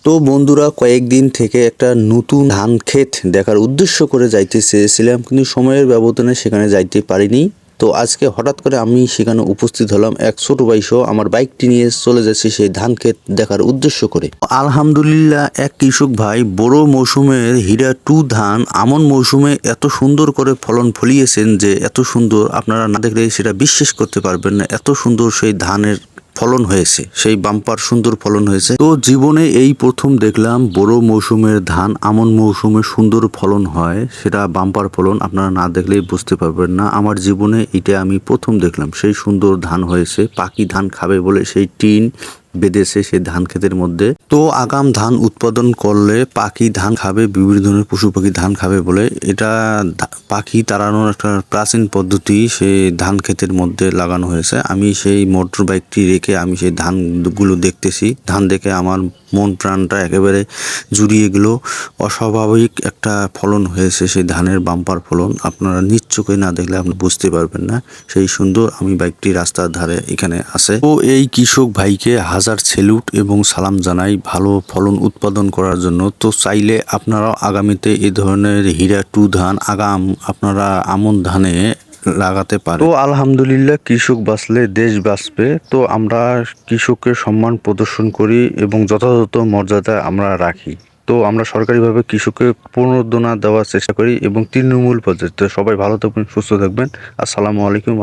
তো বন্ধুরা, কয়েকদিন থেকে একটা নতুন ধান ক্ষেত দেখার উদ্দেশ্য করে যাইতে চেয়েছিলাম, কিন্তু সময়ের ব্যবধানে সেখানে যাইতে পারিনি। তো আজকে হঠাৎ করে আমি সেখানে উপস্থিত হলাম। এক ছোট ভাই সহ আমার বাইকটি নিয়ে চলে যাচ্ছি সেই ধান ক্ষেত দেখার উদ্দেশ্য করে। আলহামদুলিল্লাহ, এক কৃষক ভাই বড় মৌসুমের হীরা 2 ধান আমন মৌসুমে এত সুন্দর করে ফলন ফলিয়েছেন যে এত সুন্দর আপনারা না দেখলে সেটা বিশ্বাস করতে পারবেন না। এত সুন্দর সেই ধানের ফলন হয়েছে, সেই বাম্পার সুন্দর ফলন হয়েছে। তো জীবনে এই প্রথম দেখলাম বড় মৌসুমের ধান আমন মৌসুমে সুন্দর ফলন হয়, সেটা বাম্পার ফলন। আপনারা না দেখলেই বুঝতে পারবেন না। আমার জীবনে এটা আমি প্রথম দেখলাম। সেই সুন্দর ধান হয়েছে, পাখি ধান খাবে বলে সেই টিন বেঁধেছে সেই ধান ক্ষেতের মধ্যে। তো আগাম ধান উৎপাদন করলে পাখি ধান খাবে, বিভিন্ন ধরনের পশু পাখি ধান খাবে বলে এটা পাখি তাড়ানোর একটা প্রাচীন পদ্ধতি সেই ধান ক্ষেতের মধ্যে লাগানো হয়েছে। আমি সেই মোটর বাইকটি রেখে আমি সেই ধানগুলো দেখতেছি। ধান দেখে আমার মন প্রাণটা একেবারে জুড়িয়ে গেল। অস্বাভাবিক একটা ফলন হয়েছে সেই ধানের বাম্পার ফলন। আপনারা নিজ চোখে না দেখলে আপনি বুঝতে পারবেন না। সেই সুন্দর আমি বাইকটি রাস্তার ধারে এখানে আছে। তো এই কৃষক ভাইকে হাজার সেলুট এবং সালাম জানাই ভালো ফলন উৎপাদন করার জন্য। তো চাইলে আপনারাও আগামীতে এই ধরনের হীরা 2 ধান আগাম আপনারা আমন ধানে লাগাতে পারে। তো আলহামদুলিল্লাহ, কৃষক বাঁচলে দেশ বাঁচবে। তো আমরা কৃষকের সম্মান প্রদর্শন করি এবং যথাযথ মর্যাদা আমরা রাখি। তো আমরা সরকারিভাবে কৃষককে প্রণোদনা দেওয়ার চেষ্টা করি এবং তৃণমূল পর্যায়ে। সবাই ভালো থাকবেন, সুস্থ থাকবেন। আসসালামু আলাইকুম।